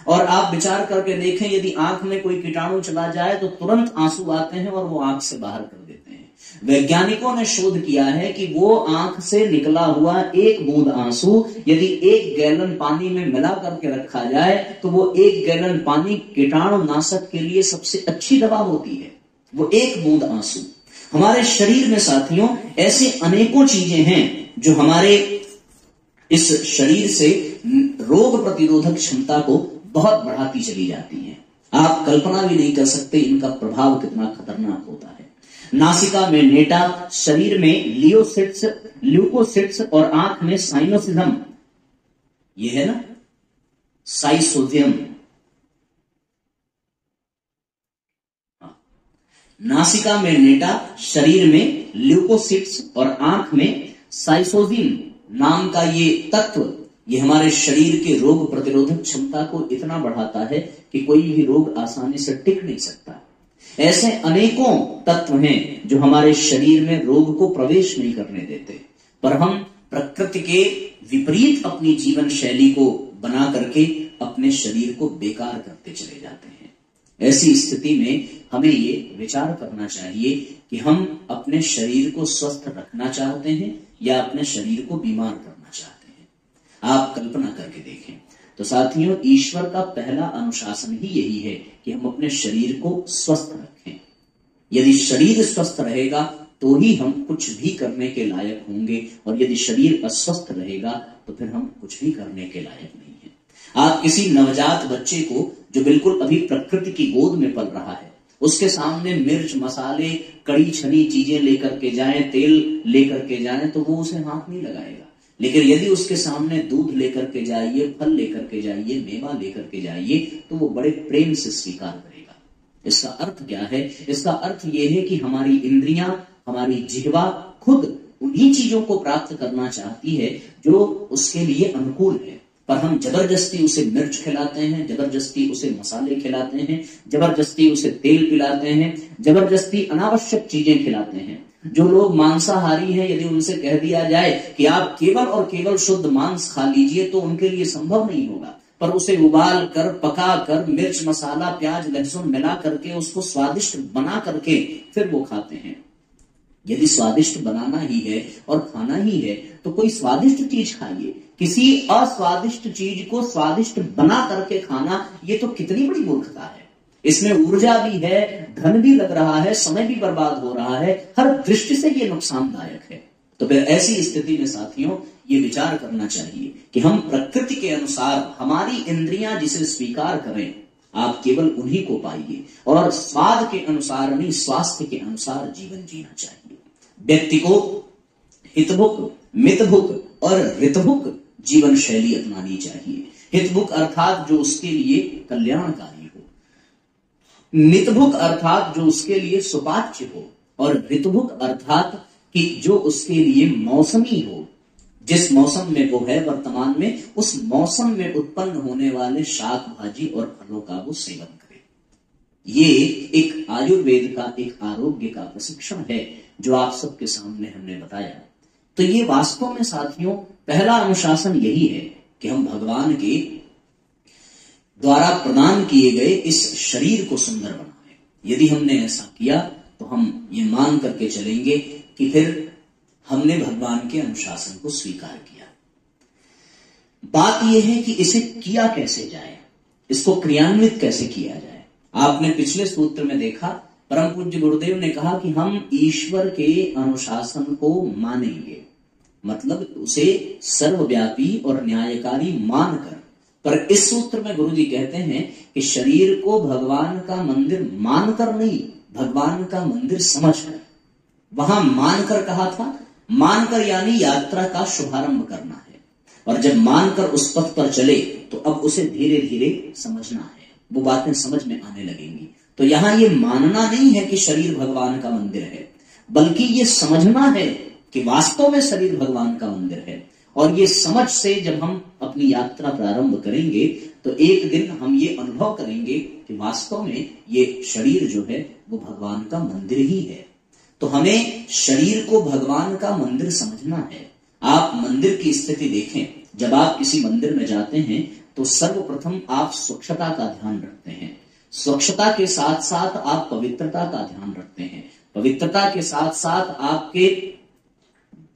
और आप विचार करके देखें, यदि आंख में कोई कीटाणु चला जाए तो तुरंत आंसू आते हैं और वो आंख से बाहर कर देते हैं। वैज्ञानिकों ने शोध किया है कि वो आंख से निकला हुआ एक बूंद आंसू यदि 1 गैलन पानी में मिला करके रखा जाए तो वो 1 गैलन पानी कीटाणु नाशक के लिए सबसे अच्छी दवा होती है, वो 1 बूंद आंसू। हमारे शरीर में साथियों ऐसे अनेकों चीजें हैं जो हमारे इस शरीर से रोग प्रतिरोधक क्षमता को बहुत बढ़ाती चली जाती हैं। आप कल्पना भी नहीं कर सकते इनका प्रभाव कितना खतरनाक होता है। नासिका में नेटा, शरीर में लियोसिट्स, ल्यूकोसिट्स और आंख में साइनोसिज्म, ये है ना साइसोजियम। नासिका में नेटा, शरीर में ल्यूकोसिट्स और आंख में साइसोजिन नाम का ये तत्व, ये हमारे शरीर के रोग प्रतिरोधक क्षमता को इतना बढ़ाता है कि कोई भी रोग आसानी से टिक नहीं सकता। ऐसे अनेकों तत्व हैं जो हमारे शरीर में रोग को प्रवेश नहीं करने देते, पर हम प्रकृति के विपरीत अपनी जीवन शैली को बना करके अपने शरीर को बेकार करते चले जाते हैं। ऐसी स्थिति में हमें ये विचार करना चाहिए कि हम अपने शरीर को स्वस्थ रखना चाहते हैं या अपने शरीर को बीमार करना चाहते हैं। आप कल्पना करके देखें तो साथियों, ईश्वर का पहला अनुशासन ही यही है कि हम अपने शरीर को स्वस्थ रखें। यदि शरीर स्वस्थ रहेगा तो ही हम कुछ भी करने के लायक होंगे, और यदि शरीर अस्वस्थ रहेगा तो फिर हम कुछ भी करने के लायक नहीं है। आप किसी नवजात बच्चे को जो बिल्कुल अभी प्रकृति की गोद में पल रहा है, उसके सामने मिर्च, मसाले, कड़ी छनी चीजें लेकर के जाएं, तेल लेकर के जाएं, तो वो उसे हाथ नहीं लगाएगा। लेकिन यदि उसके सामने दूध लेकर के जाइए, फल लेकर के जाइए, मेवा लेकर के जाइए, तो वो बड़े प्रेम से स्वीकार करेगा। इसका अर्थ क्या है? इसका अर्थ यह है कि हमारी इंद्रियां, हमारी जिह्वा खुद उन्हीं चीजों को प्राप्त करना चाहती है जो उसके लिए अनुकूल है, पर हम जबरदस्ती उसे मिर्च खिलाते हैं, जबरदस्ती उसे मसाले खिलाते हैं, जबरदस्ती उसे तेल पिलाते हैं, जबरदस्ती अनावश्यक चीजें खिलाते हैं। जो लोग मांसाहारी हैं, यदि उनसे कह दिया जाए कि आप केवल और केवल शुद्ध मांस खा लीजिए, तो उनके लिए संभव नहीं होगा, पर उसे उबाल कर, पका कर, मिर्च, मसाला, प्याज, लहसुन मिला करके उसको स्वादिष्ट बना करके फिर वो खाते हैं। यदि स्वादिष्ट बनाना ही है और खाना ही है तो कोई स्वादिष्ट चीज खाइए। किसी अस्वादिष्ट चीज को स्वादिष्ट बना करके खाना, ये तो कितनी बड़ी मूर्खता है। इसमें ऊर्जा भी है, धन भी लग रहा है, समय भी बर्बाद हो रहा है, हर दृष्टि से ये नुकसानदायक है। तो फिर ऐसी स्थिति में साथियों ये विचार करना चाहिए कि हम प्रकृति के अनुसार हमारी इंद्रियां जिसे स्वीकार करें, आप केवल उन्हीं को पाइए, और स्वाद के अनुसार नहीं, स्वास्थ्य के अनुसार जीवन जीना चाहिए। व्यक्ति को हितभुक, मितभुक और ऋतभुक जीवन शैली अपनानी चाहिए। हितभुक अर्थात जो उसके लिए कल्याणकारी हो, मितभुक अर्थात जो उसके लिए सुपाच्य हो, और ऋतभुक अर्थात कि जो उसके लिए मौसमी हो। जिस मौसम में वो है वर्तमान में, उस मौसम में उत्पन्न होने वाले शाक भाजी और फलों का वो सेवन करे। ये एक आयुर्वेद का, एक आरोग्य का प्रशिक्षण है जो आप सबके सामने हमने बताया। तो ये वास्तव में साथियों पहला अनुशासन यही है कि हम भगवान के द्वारा प्रदान किए गए इस शरीर को सुंदर बनाएं। यदि हमने ऐसा किया तो हम ये मान करके चलेंगे कि फिर हमने भगवान के अनुशासन को स्वीकार किया। बात यह है कि इसे किया कैसे जाए, इसको क्रियान्वित कैसे किया जाए। आपने पिछले सूत्र में देखा, परम पूज्य गुरुदेव ने कहा कि हम ईश्वर के अनुशासन को मानेंगे, मतलब उसे सर्वव्यापी और न्यायकारी मानकर। पर इस सूत्र में गुरु जी कहते हैं कि शरीर को भगवान का मंदिर मानकर नहीं, भगवान का मंदिर समझकर। वहां मानकर कहा था, मानकर यानी यात्रा का शुभारंभ करना है, और जब मानकर उस पथ पर चले तो अब उसे धीरे धीरे समझना है, वो बातें समझ में आने लगेंगी। तो यहां ये मानना नहीं है कि शरीर भगवान का मंदिर है, बल्कि ये समझना है कि वास्तव में शरीर भगवान का मंदिर है। और ये समझ से जब हम अपनी यात्रा प्रारंभ करेंगे तो एक दिन हम ये अनुभव करेंगे कि वास्तव में ये शरीर जो है वो भगवान का मंदिर ही है। तो हमें शरीर को भगवान का मंदिर समझना है। आप मंदिर की स्थिति देखें, जब आप किसी मंदिर में जाते हैं तो सर्वप्रथम आप स्वच्छता का ध्यान रखते हैं, स्वच्छता के साथ साथ आप पवित्रता का ध्यान रखते हैं, पवित्रता के साथ साथ आपके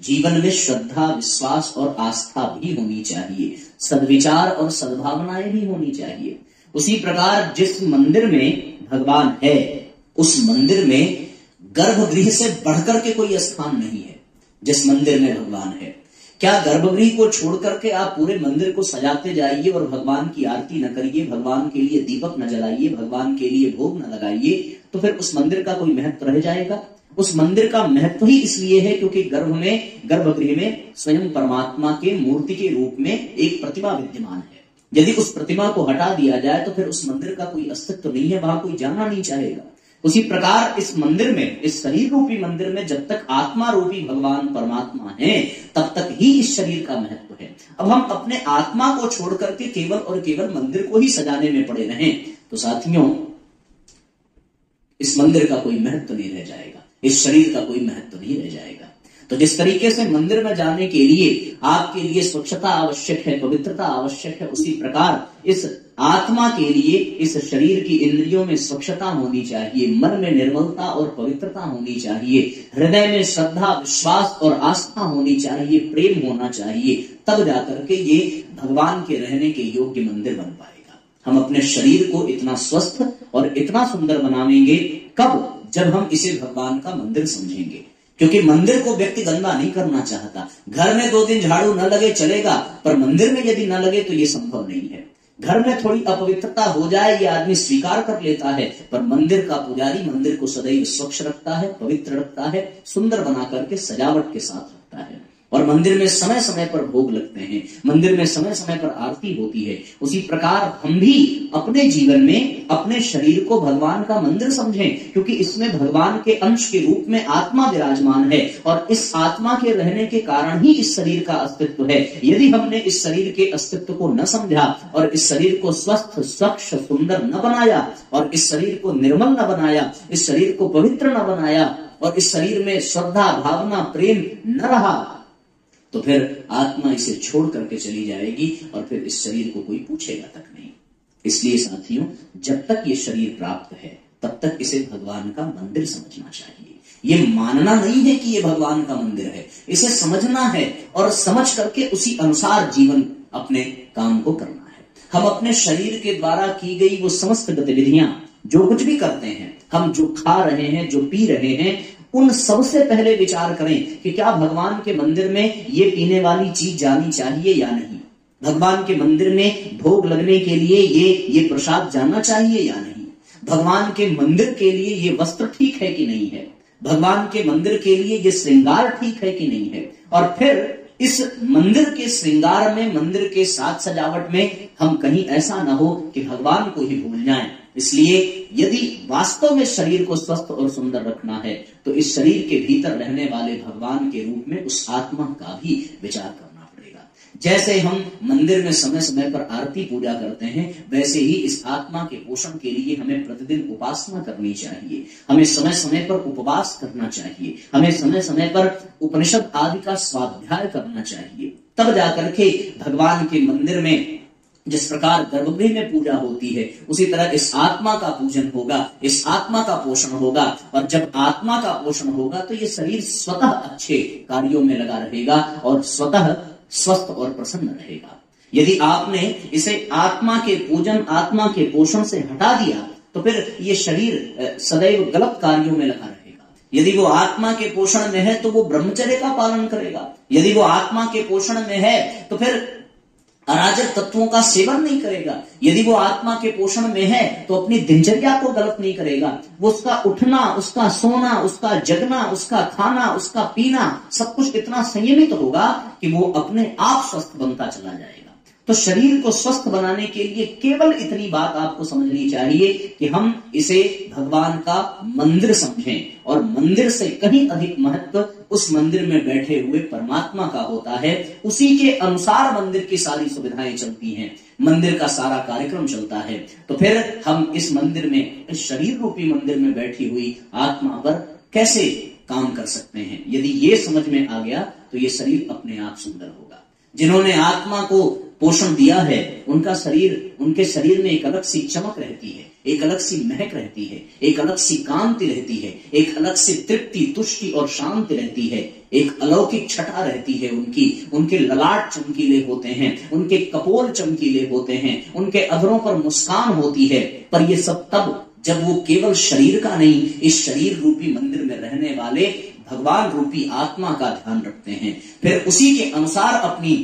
जीवन में श्रद्धा, विश्वास और आस्था भी होनी चाहिए, सद्विचार और सद्भावनाएं भी होनी चाहिए। उसी प्रकार जिस मंदिर में भगवान है, उस मंदिर में गर्भगृह से बढ़कर के कोई स्थान नहीं है। जिस मंदिर में भगवान है, क्या गर्भगृह को छोड़ करके आप पूरे मंदिर को सजाते जाइए और भगवान की आरती न करिए, भगवान के लिए दीपक न जलाइए, भगवान के लिए भोग न लगाइए, तो फिर उस मंदिर का कोई महत्व रह जाएगा? उस मंदिर का महत्व ही इसलिए है क्योंकि गर्भगृह में स्वयं परमात्मा के मूर्ति के रूप में एक प्रतिमा विद्यमान है। यदि उस प्रतिमा को हटा दिया जाए तो फिर उस मंदिर का कोई अस्तित्व नहीं है, वहां कोई जाना नहीं चाहेगा। उसी प्रकार इस मंदिर में, इस शरीर रूपी मंदिर में जब तक आत्मा रूपी भगवान परमात्मा है, तब तक ही इस शरीर का महत्व है। अब हम अपने आत्मा को छोड़ करके केवल और केवल मंदिर को ही सजाने में पड़े रहें तो साथियों इस मंदिर का कोई महत्व नहीं रह जाएगा, इस शरीर का कोई महत्व नहीं रह जाएगा। तो जिस तरीके से मंदिर में जाने के लिए आपके लिए स्वच्छता आवश्यक है, पवित्रता आवश्यक है, उसी प्रकार इस आत्मा के लिए इस शरीर की इंद्रियों में स्वच्छता होनी चाहिए, मन में निर्मलता और पवित्रता होनी चाहिए, हृदय में श्रद्धा, विश्वास और आस्था होनी चाहिए, प्रेम होना चाहिए। तब जाकर के ये भगवान के रहने के योग्य मंदिर बन पाएगा। हम अपने शरीर को इतना स्वस्थ और इतना सुंदर बनावेंगे कब? जब हम इसे भगवान का मंदिर समझेंगे। क्योंकि मंदिर को व्यक्ति गंदा नहीं करना चाहता। घर में 2 दिन झाड़ू न लगे चलेगा, पर मंदिर में यदि न लगे तो ये संभव नहीं है। घर में थोड़ी अपवित्रता हो जाए ये आदमी स्वीकार कर लेता है, पर मंदिर का पुजारी मंदिर को सदैव स्वच्छ रखता है, पवित्र रखता है, सुंदर बना करके सजावट के साथ रखता है। और मंदिर में समय समय पर भोग लगते हैं, मंदिर में समय समय पर आरती होती है। उसी प्रकार हम भी अपने जीवन में अपने शरीर को भगवान का मंदिर समझें, क्योंकि इसमें भगवान के अंश के रूप में आत्मा विराजमान है और इस आत्मा के रहने के कारण ही इस शरीर का अस्तित्व है। यदि हमने इस शरीर के अस्तित्व को न समझा और इस शरीर को स्वस्थ, स्वच्छ, सुंदर न बनाया और इस शरीर को निर्मल न बनाया, इस शरीर को पवित्र न बनाया और इस शरीर में श्रद्धा, भावना, प्रेम न रहा, तो फिर आत्मा इसे छोड़ करके चली जाएगी और फिर इस शरीर को कोई पूछेगा तक नहीं। इसलिए साथियों, जब तक ये शरीर प्राप्त है तब तक इसे भगवान का मंदिर समझना चाहिए। ये मानना नहीं है कि ये भगवान का मंदिर है, इसे समझना है और समझ करके उसी अनुसार जीवन अपने काम को करना है। हम अपने शरीर के द्वारा की गई वो समस्त गतिविधियां, जो कुछ भी करते हैं, हम जो खा रहे हैं, जो पी रहे हैं, उन सबसे पहले विचार करें कि क्या भगवान के मंदिर में ये पीने वाली चीज जानी चाहिए या नहीं। भगवान के मंदिर में भोग लगने के लिए ये प्रसाद जाना चाहिए या नहीं। भगवान के मंदिर के लिए ये वस्त्र ठीक है कि नहीं है। भगवान के मंदिर के लिए ये श्रृंगार ठीक है कि नहीं है। और फिर इस मंदिर के श्रृंगार में, मंदिर के साथ सजावट में हम कहीं ऐसा ना हो कि भगवान को ही भूल जाएं। इसलिए यदि वास्तव में शरीर को स्वस्थ और सुंदर रखना है तो इस शरीर के भीतर रहने वाले भगवान के रूप में उस आत्मा का भी विचार करना पड़ेगा। जैसे हम मंदिर में समय समय पर आरती पूजा करते हैं, वैसे ही इस आत्मा के पोषण के लिए हमें प्रतिदिन उपासना करनी चाहिए, हमें समय समय पर उपवास करना चाहिए, हमें समय समय पर उपनिषद आदि का स्वाध्याय करना चाहिए। तब जाकर के भगवान के मंदिर में जिस प्रकार गर्भगृह में पूजा होती है, उसी तरह इस आत्मा का पूजन होगा, इस आत्मा का पोषण होगा। और जब आत्मा का पोषण होगा तो ये शरीर स्वतः अच्छे कार्यों में लगा रहेगा और स्वतः स्वस्थ और प्रसन्न रहेगा। यदि आपने इसे आत्मा के पूजन, आत्मा के पोषण से हटा दिया तो फिर ये शरीर सदैव गलत कार्यों में लगा रहेगा। यदि वो आत्मा के पोषण में है तो वो ब्रह्मचर्य का पालन करेगा। यदि वो आत्मा के पोषण में है तो फिर अराजक तत्वों का सेवन नहीं करेगा। यदि वो आत्मा के पोषण में है तो अपनी दिनचर्या को गलत नहीं करेगा। वो उसका उठना, उसका सोना, उसका जगना, उसका खाना, उसका पीना, सब कुछ इतना संयमित होगा कि वो अपने आप स्वस्थ बनता चला जाएगा। तो शरीर को स्वस्थ बनाने के लिए केवल इतनी बात आपको समझनी चाहिए कि हम इसे भगवान का मंदिर समझें और मंदिर से कहीं अधिक महत्व उस मंदिर में बैठे हुए परमात्मा का होता है। उसी के अनुसार मंदिर की सारी सुविधाएं चलती हैं, मंदिर का सारा कार्यक्रम चलता है। तो फिर हम इस मंदिर में, इस शरीर रूपी मंदिर में बैठी हुई आत्मा पर कैसे काम कर सकते हैं। यदि ये समझ में आ गया तो ये शरीर अपने आप सुंदर होगा। जिन्होंने आत्मा को पोषण दिया है उनका शरीर, उनके शरीर में एक अलग सी चमक रहती है, एक अलग सी महक रहती है, एक अलग सी कांति रहती है, एक अलग सी तृप्ति, तुष्टि और शांति रहती है, एक अलौकिक छटा रहती है उनकी। उनके ललाट चमकीले होते हैं, उनके कपोल चमकीले होते हैं, उनके अधरों पर मुस्कान होती है। पर ये सब तब जब वो केवल शरीर का नहीं, इस शरीर रूपी मंदिर में रहने वाले भगवान रूपी आत्मा का ध्यान रखते हैं, फिर उसी के अनुसार अपनी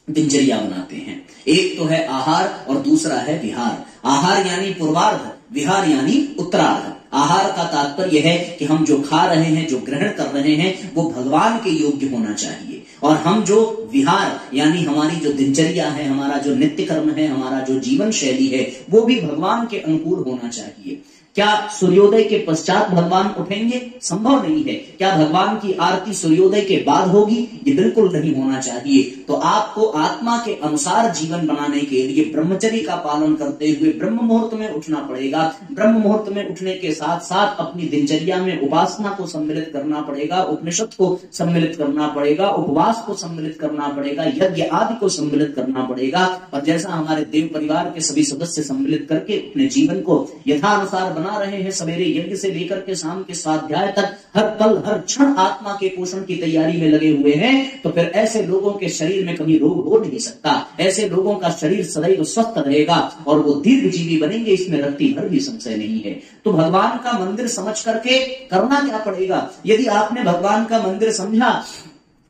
दिनचर्या बनाते हैं। एक तो है आहार और दूसरा है विहार। आहार यानी पूर्वार्ध, विहार यानी उत्तरार्ध। आहार का तात्पर्य है कि हम जो खा रहे हैं, जो ग्रहण कर रहे हैं, वो भगवान के योग्य होना चाहिए। और हम जो विहार यानी हमारी जो दिनचर्या है, हमारा जो नित्य कर्म है, हमारा जो जीवन शैली है, वो भी भगवान के अनुकूल होना चाहिए। क्या सूर्योदय के पश्चात भगवान उठेंगे? संभव नहीं है। क्या भगवान की आरती सूर्योदय के बाद होगी? ये बिल्कुल नहीं होना चाहिए। तो आपको आत्मा के अनुसार जीवन बनाने के लिए ब्रह्मचर्य का पालन करते हुए ब्रह्म मुहूर्त में उठना पड़ेगा। ब्रह्म मुहूर्त में उठने के साथ साथ अपनी दिनचर्या में उपासना को सम्मिलित करना पड़ेगा, उपनिषद को सम्मिलित करना पड़ेगा, उपवास को सम्मिलित करना पड़ेगा, यज्ञ आदि को सम्मिलित करना पड़ेगा। और जैसा हमारे देव परिवार के सभी सदस्य सम्मिलित करके अपने जीवन को यथानुसार बना रहे हैं, सवेरे यज्ञ से लेकर के शाम के स्वाध्याय तक हर पल हर क्षण आत्मा के पोषण की तैयारी में लगे हुए हैं, तो फिर ऐसे लोगों के शरीर में कभी रोग हो नहीं सकता। ऐसे लोगों का शरीर सदैव स्वस्थ रहेगा और वो दीर्घजीवी बनेंगे, इसमें रत्ती भर भी संशय नहीं है। तो भगवान का मंदिर समझ करके करना क्या पड़ेगा? यदि आपने भगवान का मंदिर समझा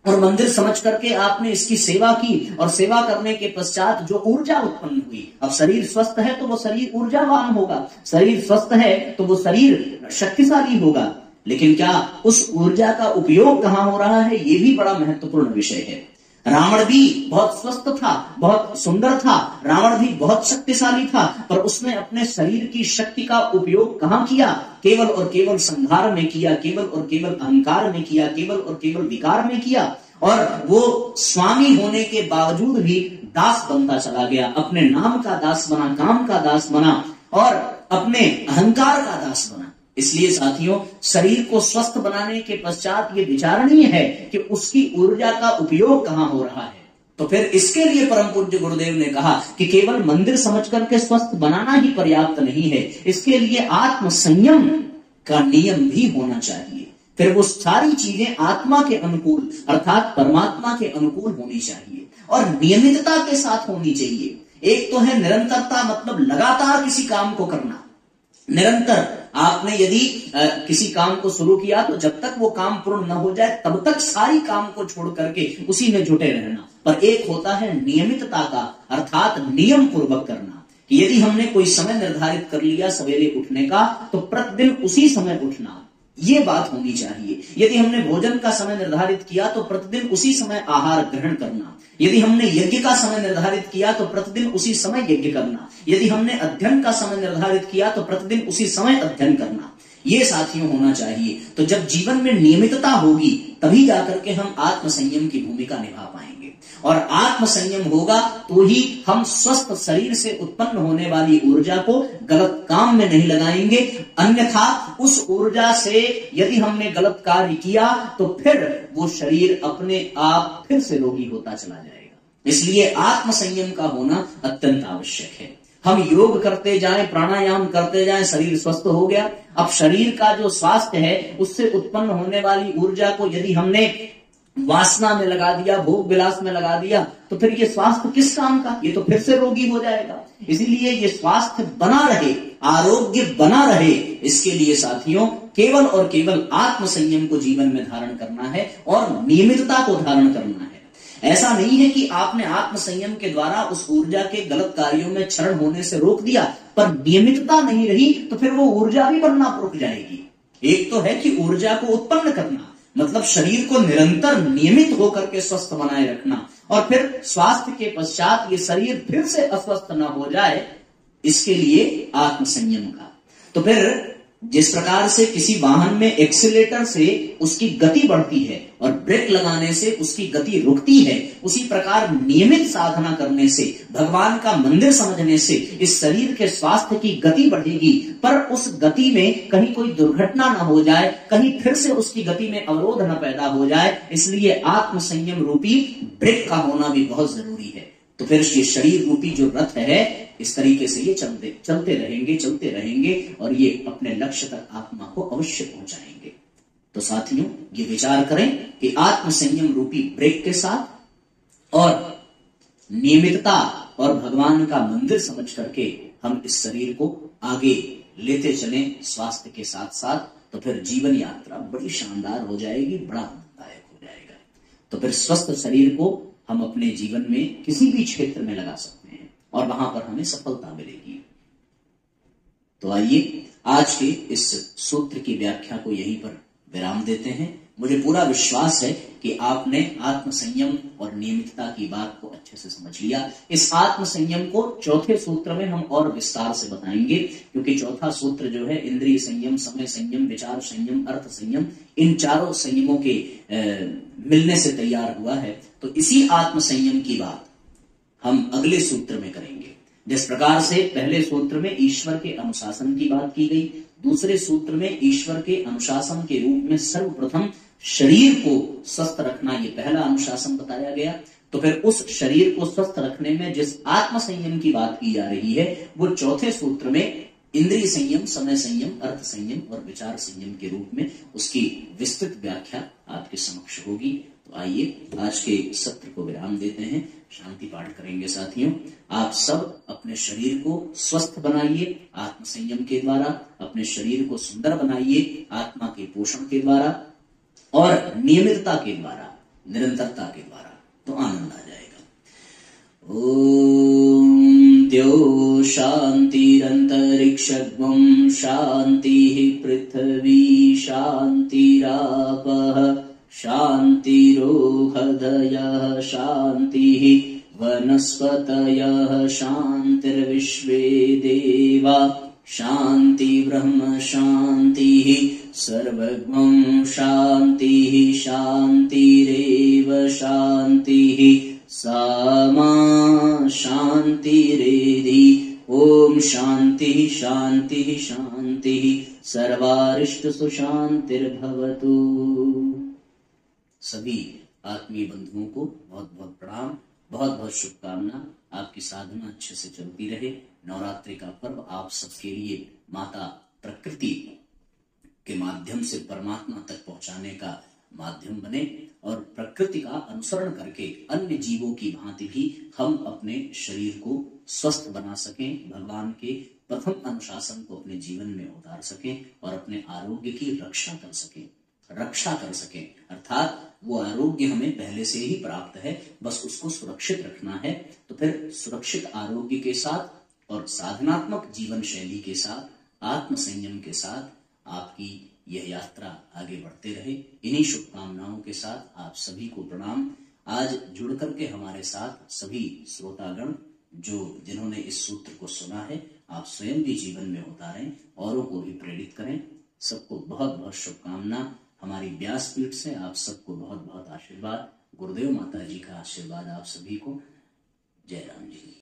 और मंदिर समझ करके आपने इसकी सेवा की और सेवा करने के पश्चात जो ऊर्जा उत्पन्न हुई, अब शरीर स्वस्थ है तो वो शरीर ऊर्जावान होगा, शरीर स्वस्थ है तो वो शरीर शक्तिशाली होगा। लेकिन क्या उस ऊर्जा का उपयोग कहाँ हो रहा है, ये भी बड़ा महत्वपूर्ण विषय है। रावण भी बहुत स्वस्थ था, बहुत सुंदर था, रावण भी बहुत शक्तिशाली था, पर उसने अपने शरीर की शक्ति का उपयोग कहाँ किया? केवल और केवल संहार में किया, केवल और केवल अहंकार में किया, केवल और केवल विकार में किया। और वो स्वामी होने के बावजूद भी दास बनता चला गया, अपने नाम का दास बना, काम का दास बना और अपने अहंकार का दास बना। इसलिए साथियों, शरीर को स्वस्थ बनाने के पश्चात ये विचारणीय है कि उसकी ऊर्जा का उपयोग कहाँ हो रहा है। तो फिर इसके लिए परम पूज्य गुरुदेव ने कहा कि केवल मंदिर समझ करके स्वस्थ बनाना ही पर्याप्त नहीं है, इसके लिए आत्म संयम का नियम भी होना चाहिए। फिर वो सारी चीजें आत्मा के अनुकूल अर्थात परमात्मा के अनुकूल होनी चाहिए और नियमितता के साथ होनी चाहिए। एक तो है निरंतरता, मतलब लगातार किसी काम को करना। निरंतर आपने यदि किसी काम को शुरू किया तो जब तक वो काम पूर्ण न हो जाए तब तक सारी काम को छोड़ करके उसी में जुटे रहना। पर एक होता है नियमितता का अर्थात नियम पूर्वक करना कि यदि हमने कोई समय निर्धारित कर लिया सवेरे उठने का तो प्रतिदिन उसी समय उठना, ये बात होनी चाहिए। यदि हमने भोजन का समय निर्धारित किया तो प्रतिदिन उसी समय आहार ग्रहण करना। यदि हमने यज्ञ का समय निर्धारित किया तो प्रतिदिन उसी समय यज्ञ करना। यदि हमने अध्ययन का समय निर्धारित किया तो प्रतिदिन उसी समय अध्ययन करना। ये साथियों होना चाहिए। तो जब जीवन में नियमितता होगी तभी जाकर के हम आत्म संयम की भूमिका निभा पाएंगे और आत्म संयम होगा तो ही हम स्वस्थ शरीर से उत्पन्न होने वाली ऊर्जा को गलत काम में नहीं लगाएंगे। अन्यथा उस ऊर्जा से यदि हमने गलत कार्य किया तो फिर वो शरीर अपने आप फिर से रोगी होता चला जाएगा। इसलिए आत्म संयम का होना अत्यंत आवश्यक है। हम योग करते जाएं, प्राणायाम करते जाएं, शरीर स्वस्थ हो गया। अब शरीर का जो स्वास्थ्य है उससे उत्पन्न होने वाली ऊर्जा को यदि हमने वासना में लगा दिया, भोग विलास में लगा दिया, तो फिर ये स्वास्थ्य किस काम का? ये तो फिर से रोगी हो जाएगा। इसीलिए ये स्वास्थ्य बना रहे, आरोग्य बना रहे, इसके लिए साथियों केवल और केवल आत्म संयम को जीवन में धारण करना है और नियमितता को धारण करना है। ऐसा नहीं है कि आपने आत्म संयम के द्वारा उस ऊर्जा के गलत कार्यों में क्षरण होने से रोक दिया, पर नियमितता नहीं रही तो फिर वो ऊर्जा भी बनना रुक जाएगी। एक तो है कि ऊर्जा को उत्पन्न करना, मतलब शरीर को निरंतर नियमित होकर के स्वस्थ बनाए रखना, और फिर स्वास्थ्य के पश्चात ये शरीर फिर से अस्वस्थ न हो जाए, इसके लिए आत्म संयम का। तो फिर जिस प्रकार से किसी वाहन में एक्सीलेटर से उसकी गति बढ़ती है और ब्रेक लगाने से उसकी गति रुकती है, उसी प्रकार नियमित साधना करने से, भगवान का मंदिर समझने से इस शरीर के स्वास्थ्य की गति बढ़ेगी। पर उस गति में कहीं कोई दुर्घटना न हो जाए, कहीं फिर से उसकी गति में अवरोध न पैदा हो जाए, इसलिए आत्म संयम रूपी ब्रेक का होना भी बहुत जरूरी है। तो फिर ये शरीर रूपी जो रथ है इस तरीके से ये चलते रहेंगे और ये अपने लक्ष्य तक आत्मा को अवश्य पहुंचाएंगे। तो साथियों ये विचार करें कि आत्म संयम रूपी ब्रेक के साथ और नियमितता और भगवान का मंदिर समझ करके हम इस शरीर को आगे लेते चलें स्वास्थ्य के साथ साथ, तो फिर जीवन यात्रा बड़ी शानदार हो जाएगी, बड़ा आनंददायक हो जाएगा। तो फिर स्वस्थ शरीर को हम अपने जीवन में किसी भी क्षेत्र में लगा सकते हैं और वहां पर हमें सफलता मिलेगी। तो आइए आज के इस सूत्र की व्याख्या को यहीं पर विराम देते हैं। मुझे पूरा विश्वास है कि आपने आत्म संयम और नियमितता की बात को अच्छे से समझ लिया। इस आत्म संयम को चौथे सूत्र में हम और विस्तार से बताएंगे, क्योंकि चौथा सूत्र जो है इंद्रिय संयम, समय संयम, विचार संयम, अर्थ संयम, इन चारों संयमों के मिलने से तैयार हुआ है। तो इसी आत्म संयम की बात हम अगले सूत्र में करेंगे। जिस प्रकार से पहले सूत्र में ईश्वर के अनुशासन की बात की गई, दूसरे सूत्र में ईश्वर के अनुशासन के रूप में सर्वप्रथम शरीर को स्वस्थ रखना, ये पहला अनुशासन बताया गया। तो फिर उस शरीर को स्वस्थ रखने में जिस आत्म संयम की बात की जा रही है, वो चौथे सूत्र में इंद्रिय संयम, समय संयम, अर्थ संयम और विचार संयम के रूप में उसकी विस्तृत व्याख्या आपके समक्ष होगी। तो आइए आज के सत्र को विराम देते हैं, शांति पाठ करेंगे। साथियों, आप सब अपने शरीर को स्वस्थ बनाइए आत्म संयम के द्वारा, अपने शरीर को सुंदर बनाइए आत्मा के पोषण के द्वारा और नियमितता के द्वारा, निरंतरता के द्वारा, तो आनंद आ जाएगा। ओम द्यो शांतिरंतरिक्षं शांति पृथ्वी शांतिरापः शांतिरोहदयः शांतिः वनस्पतयः शांतिर्विश्वे देवा शांति ब्रह्म शांतिः सर्वगं शांतिः शांतिरेव शांतिः सामा शांतिरेधि। ओम शांति शांति शांति सर्वारिष्ट सुशांतिर्भवतु। सभी आत्मीय बंधुओं को बहुत बहुत प्रणाम, बहुत बहुत शुभकामना। आपकी साधना अच्छे से चलती रहे। नवरात्रि का पर्व आप सबके लिए माता प्रकृति के माध्यम से परमात्मा तक पहुंचाने का माध्यम बने और प्रकृति का अनुसरण करके अन्य जीवों की भांति भी हम अपने शरीर को स्वस्थ बना सकें, भगवान के प्रथम अनुशासन को अपने जीवन में उतार सकें और अपने आरोग्य की रक्षा कर सकें। अर्थात वो आरोग्य हमें पहले से ही प्राप्त है, बस उसको सुरक्षित रखना है। तो फिर सुरक्षित आरोग्य के साथ और साधनात्मक जीवन शैली के साथ, आत्म संयम के साथ आपकी यह यात्रा आगे बढ़ते रहे। इन्हीं शुभकामनाओं के साथ आप सभी को प्रणाम। आज जुड़ करके हमारे साथ सभी श्रोतागण जिन्होंने इस सूत्र को सुना है, आप स्वयं भी जीवन में उतारें, औरों को भी प्रेरित करें। सबको बहुत बहुत शुभकामना। हमारी व्यासपीठ से आप सबको बहुत बहुत आशीर्वाद। गुरुदेव माता जी का आशीर्वाद आप सभी को। जय राम जी।